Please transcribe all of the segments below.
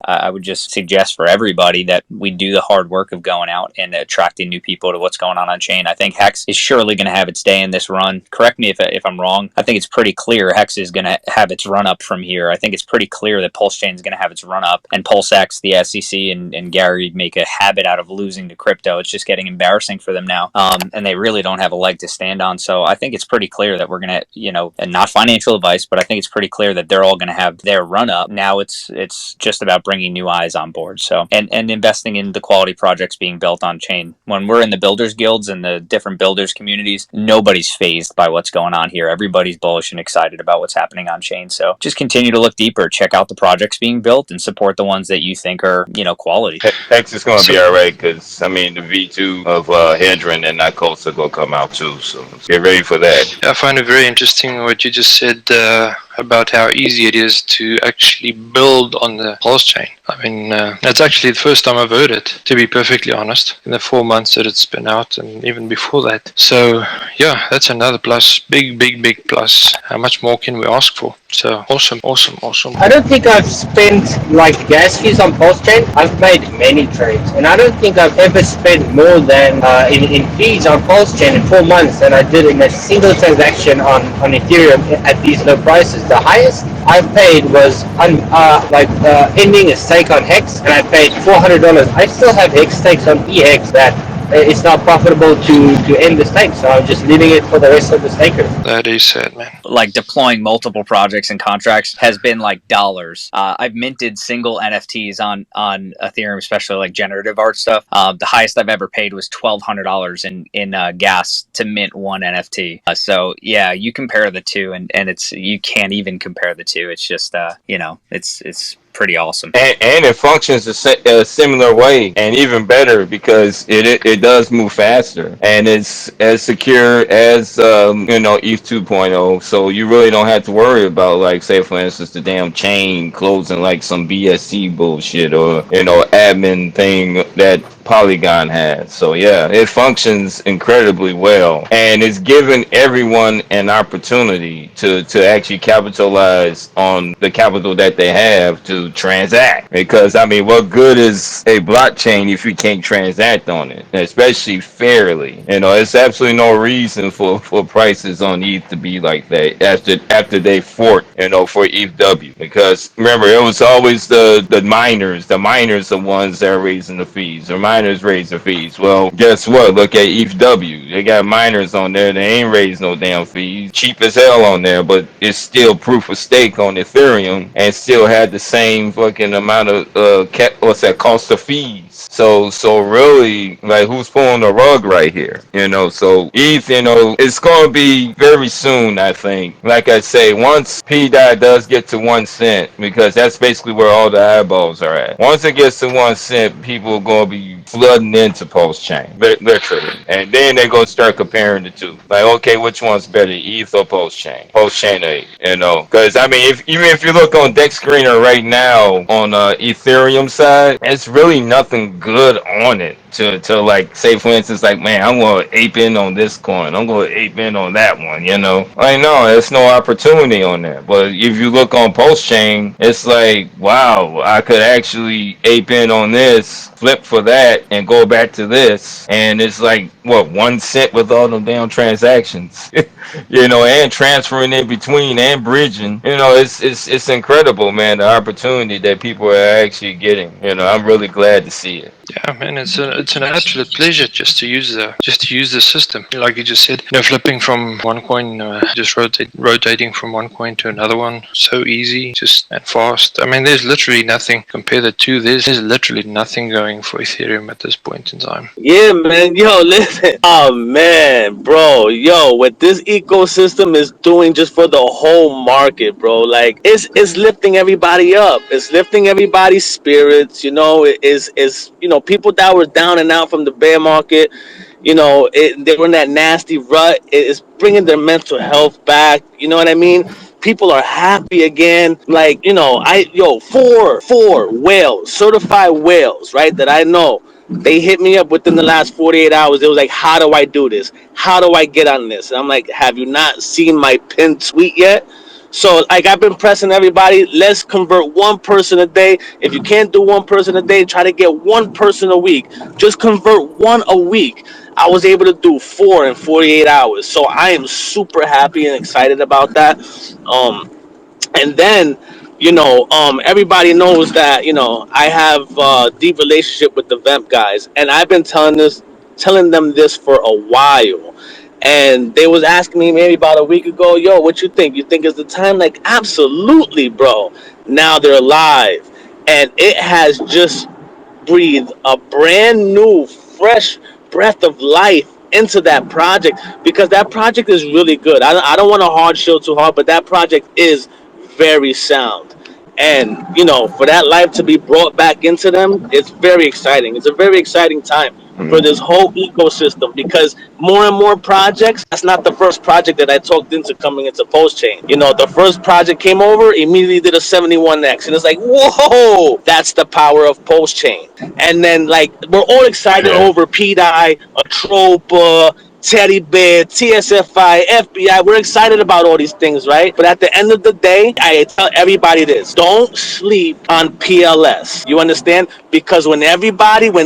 I would just suggest for everybody that we do the hard work of going out and attracting new people to what's going on chain. I think Hex is surely going to have its day in this run. Correct me if I'm wrong. I think it's pretty clear Hex is going to have its run up from here. I think it's pretty clear that Pulsechain is going to have its run up, and Pulsex, the SEC, and Gary make a habit out of losing to crypto. It's just getting embarrassing for them now, and they really don't have a leg to stand on. So I think it's pretty clear that we're going to, and not financial advice, but I think it's pretty clear that they're all going to have their run up. Now it's just about bringing new eyes on board. So and investing in the quality projects being built on chain. When we're in the builders guilds and the different builders communities, nobody's phased by what's going on here. Everybody's bullish and excited about what's happening on chain. So just continue to look deeper, check out the projects being built, and support the ones that you think are, quality. Hex is going to be all right because, the V2 of Hedron and icosa will come out too. So get ready for that. I find it very interesting what you just said about how easy it is to actually build on the Pulse chain. That's actually the first time I've heard it, to be perfectly honest, in the 4 months that it's been out and even before that. So yeah, that's another plus, big plus. How much more can we ask for? So awesome. I don't think I've spent gas fees on Pulse chain. I've made many trades, and I don't think I've ever spent more than in fees on Pulse chain in 4 months than I did in a single transaction on Ethereum at these low prices. The highest I paid was ending a stake on Hex, and I paid $400. I still have Hex stakes on eHex that it's not profitable to end the stake, so I'm just leaving it for the rest of the stakers. That is sad, man. Deploying multiple projects and contracts has been dollars. I've minted single NFTs on Ethereum, especially generative art stuff. The highest I've ever paid was $1,200 in gas to mint one NFT. So yeah, you compare the two, and you can't even compare the two. It's just it's pretty awesome. And it functions a similar way, and even better because it does move faster, and it's as secure as ETH 2.0. So you really don't have to worry about say for instance the damn chain closing some BSC bullshit or admin thing that Polygon has. So yeah, it functions incredibly well, and it's given everyone an opportunity to actually capitalize on the capital that they have to transact. Because what good is a blockchain if you can't transact on it, especially fairly? It's absolutely no reason for prices on ETH to be like that after they forked for ETHW. Because remember, it was always the miners the ones that are raising the fees. The miners raise the fees. Well, guess what? Look at ETHW. They got miners on there. They ain't raised no damn fees. Cheap as hell on there, but it's still proof of stake on Ethereum and still had the same fucking amount of cost of fees. So really, who's pulling the rug right here? So ETH, it's gonna be very soon, I think. Like I say, once P-Dye does get to 1 cent, because that's basically where all the eyeballs are at. Once it gets to 1 cent, people are gonna be flooding into Pulse chain, literally, and then they're gonna start comparing the two. Okay, which one's better, ETH or Pulse chain? Pulse chain, because even if you look on Dex Screener right now on Ethereum side, it's really nothing good on it to say for instance man, I'm gonna ape in on this coin, I'm gonna ape in on that one. There's no opportunity on there. But if you look on Pulse chain, it's wow, I could actually ape in on this, flip for that, and go back to this, and it's 1 cent with all them damn transactions. And transferring in between and bridging. It's incredible, man, the opportunity that people are actually getting. I'm really glad to see it. Yeah, man, it's an absolute pleasure just to use the system. Like you just said, flipping from one coin, just rotating from one coin to another one, so easy, just and fast. There's literally nothing compared to two. There's literally nothing going for Ethereum at this point in time. Yeah, man. Yo, listen. Oh man, bro. Yo, what this ecosystem is doing just for the whole market, bro. It's lifting everybody up. It's lifting everybody's spirits. It's people that were down and out from the bear market, they were in that nasty rut. It's bringing their mental health back. You know what I mean? People are happy again. Four whales, certified whales, right? That I know. They hit me up within the last 48 hours. It was how do I do this? How do I get on this? And I'm have you not seen my pinned tweet yet? So like I've been pressing everybody, let's convert one person a day. If you can't do one person a day, try to get one person a week. Just convert one a week. I was able to do 4 in 48 hours. So I am super happy and excited about that. And then everybody knows that I have a deep relationship with the vamp guys, and I've been telling them this for a while. And they was asking me maybe about a week ago, yo, what you think it's the time? Like, absolutely, bro. Now they're live, and it has just breathe a brand new, fresh breath of life into that project, because that project is really good. I don't want to hard shield too hard, but that project is very sound. And, for that life to be brought back into them, it's very exciting. It's a very exciting time for this whole ecosystem, because more and more projects, that's not the first project that I talked into coming into Pulsechain. The first project came over, immediately did a 71x, and it's like, whoa, that's the power of Pulsechain. And then, like, we're all excited over PDI, Atropa, Teddy Bear, TSFI, FBI. We're excited about all these things, right? But at the end of the day, I tell everybody this: don't sleep on PLS. You understand? Because when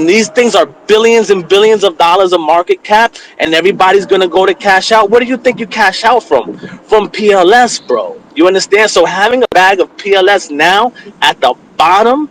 these things are billions and billions of dollars of market cap, and everybody's gonna go to cash out, what do you think you cash out from? From PLS, bro. You understand? So having a bag of PLS now at the bottom,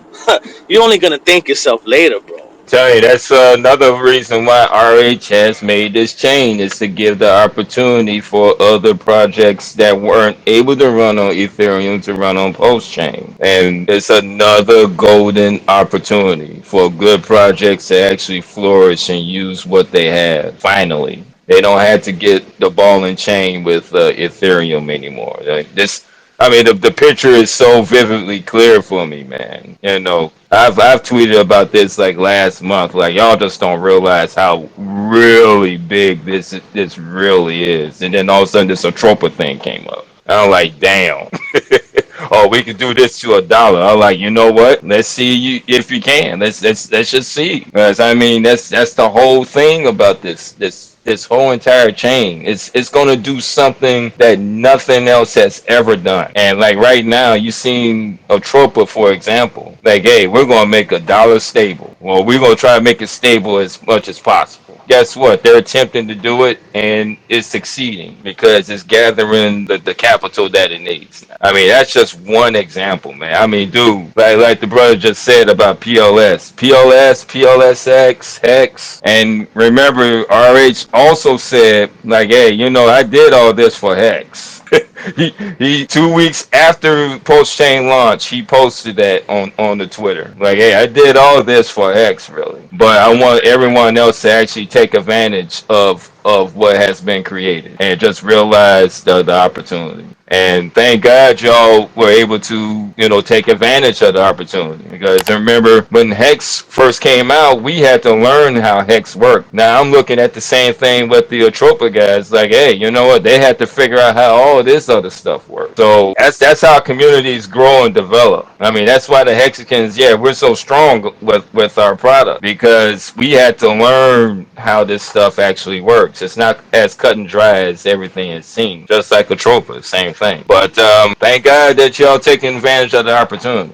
you're only gonna thank yourself later, bro. Tell you, that's another reason why RH has made this chain, is to give the opportunity for other projects that weren't able to run on Ethereum to run on Pulsechain. And it's another golden opportunity for good projects to actually flourish and use what they have. Finally, they don't have to get the ball and chain with Ethereum anymore. I mean, the picture is so vividly clear for me, man. I've tweeted about this like last month. Like, y'all just don't realize how really big this really is. And then all of a sudden, this Atropa thing came up. I'm like, damn. Oh, we could do this to $1. I'm like, you know what? Let's see if you can. Let's just see. Because I mean, that's the whole thing about this whole entire chain. It's gonna do something that nothing else has ever done. And like right now, you seen Atropa, for example. Like, hey, we're gonna make $1 stable. Well, we're gonna try to make it stable as much as possible. Guess what? They're attempting to do it, and it's succeeding because it's gathering the capital that it needs. I mean, that's just one example, man. I mean, dude, like the brother just said about PLSX, Hex, and remember, RH also said, like, hey, I did all this for Hex. he 2 weeks after Pulsechain launch, he posted that on the Twitter. Like, hey, I did all this for X, really, but I want everyone else to actually take advantage of what has been created and just realize the opportunity. And thank God y'all were able to, take advantage of the opportunity. Because remember, when Hex first came out, we had to learn how Hex worked. Now I'm looking at the same thing with the Atropa guys. Like, hey, you know what? They had to figure out how all this other stuff works. So that's how communities grow and develop. I mean, that's why the Hexicans, we're so strong with our product, because we had to learn how this stuff actually works. It's not as cut and dry as everything it seems. Just like Atropa, same thing. But thank God that y'all taking advantage of the opportunity.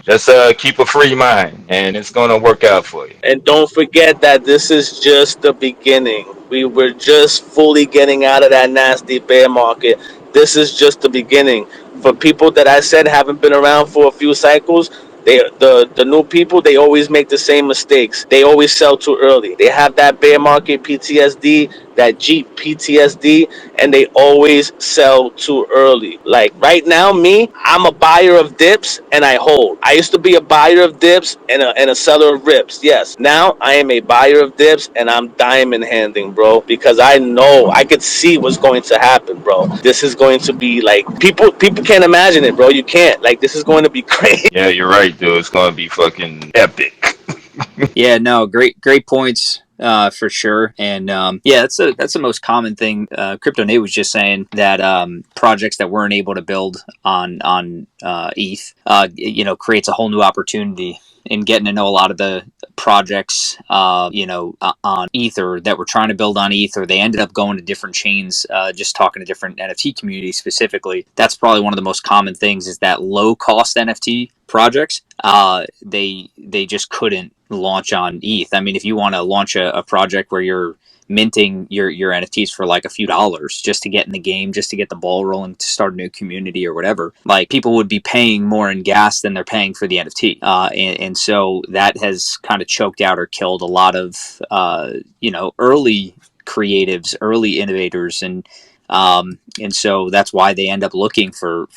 Just keep a free mind, and it's gonna work out for you. And don't forget that this is just the beginning. We were just fully getting out of that nasty bear market. This is just the beginning. For people that I said haven't been around for a few cycles, the new people, they always make the same mistakes. They always sell too early. They have that bear market PTSD, that Jeep PTSD, and they always sell too early. Like right now, I'm a buyer of dips and I hold. I used to be a buyer of dips and a seller of rips. Yes. Now I am a buyer of dips and I'm diamond handing, bro, because I know I could see what's going to happen, bro. This is going to be like people can't imagine it, bro. You can't. Like, this is going to be crazy. Yeah, you're right, dude. It's gonna be fucking epic. Yeah, no, great points. For sure, and that's the most common thing. Crypto Nate was just saying that projects that weren't able to build on ETH, creates a whole new opportunity and getting to know a lot of the projects, on Ether that were trying to build on Ether. They ended up going to different chains, just talking to different NFT communities specifically. That's probably one of the most common things is that low cost NFT projects, they just couldn't launch on ETH. I mean, if you want to launch a project where you're minting your NFTs for like a few dollars just to get in the game, just to get the ball rolling, to start a new community or whatever, like people would be paying more in gas than they're paying for the NFT. And so that has kind of choked out or killed a lot of, early creatives, early innovators, and so that's why they end up looking for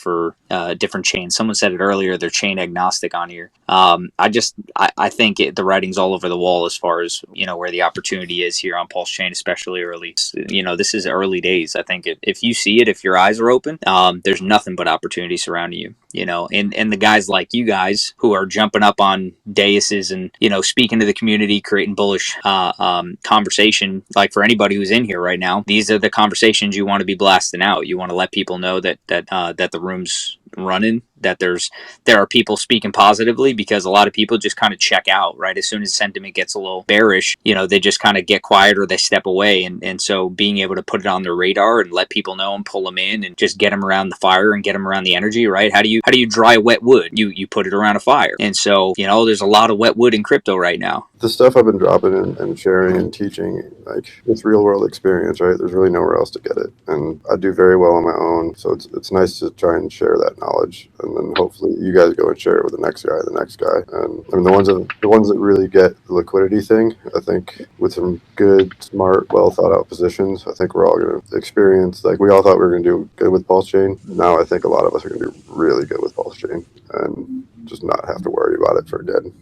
different chains. Someone said it earlier; they're chain agnostic on here. I think the writing's all over the wall as far as where the opportunity is here on Pulsechain, especially early. This is early days. I think if you see it, if your eyes are open, there's nothing but opportunity surrounding you. And the guys like you guys who are jumping up on daises and speaking to the community, creating bullish conversation. Like for anybody who's in here right now, these are the conversations you want to be blasting out. You want to let people know that the room's running, that there are people speaking positively, because a lot of people just kind of check out right as soon as sentiment gets a little bearish. They just kind of get quiet or they step away, and so being able to put it on their radar and let people know and pull them in and just get them around the fire and get them around the energy, right? How do you dry wet wood? You put it around a fire. And so there's a lot of wet wood in crypto right now. The stuff I've been dropping and sharing and teaching, like, it's real world experience, right? There's really nowhere else to get it, and I do very well on my own, so it's nice to try and share that knowledge, and then hopefully you guys go and share it with the next guy, and I mean the ones that really get the liquidity thing, I think with some good, smart, well thought out positions, I think we're all going to experience, like we all thought we were going to do good with Pulsechain. Now I think a lot of us are going to do really good with Pulsechain and just not have to worry about it for good,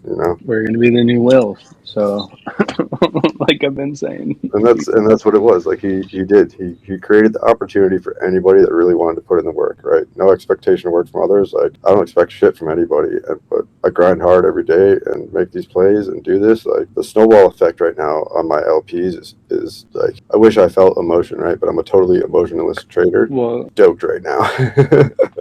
We're going to be the new Will. So, like I've been saying, and that's what it was. Like he created the opportunity for anybody that really wanted to put in the work, right? No expectation of work from others. Like I don't expect shit from anybody, but I grind hard every day and make these plays and do this. Like the snowball effect right now on my LPs is like, I wish I felt emotion, right? But I'm a totally emotionless trader. well, Doped right now.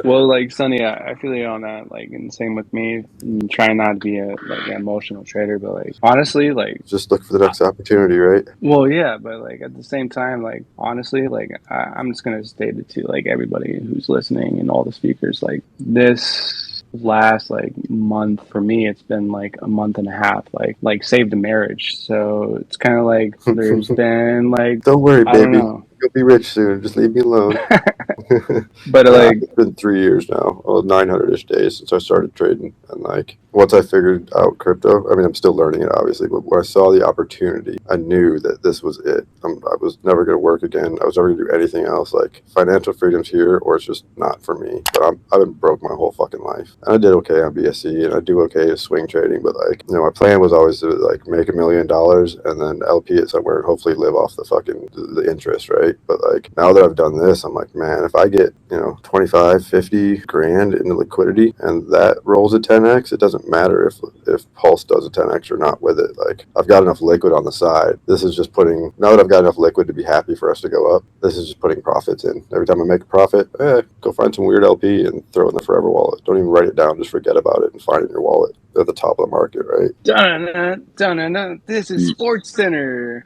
well, like Sonny, I feel you on that. Like, and same with me. I'm trying not to be an emotional trader, but like honestly, like just look for the next opportunity, right? well, yeah, but like at the same time, like honestly, like I'm just gonna state it to like everybody who's listening and all the speakers. Like this last like month for me, it's been like a month and a half. Like saved a marriage, so it's kind of like there's been like don't worry, I don't baby. know. You'll be rich soon. Just leave me alone. But like it's been 3 years now, 900-ish days since I started trading, and like once I figured out crypto, I mean I'm still learning it obviously, but when I saw the opportunity, I knew that this was it. I was never going to work again. I was never going to do anything else. Like financial freedom's here, or it's just not for me. But I've been broke my whole fucking life, and I did okay on BSC, and I do okay at swing trading. But like my plan was always to like make $1 million and then LP it somewhere and hopefully live off the interest, right? But like now that I've done this, I'm like, man, if I get 25, 50 grand in the liquidity and that rolls at 10x, it doesn't matter if Pulse does a 10x or not with it. Like I've got enough liquid on the side. This is just putting, now that I've got enough liquid to be happy for us to go up, this is just putting profits in. Every time I make a profit, go find some weird LP and throw it in the forever wallet. Don't even write it down, just forget about it and find it in your wallet at the top of the market, right? dun, this is Sports Center.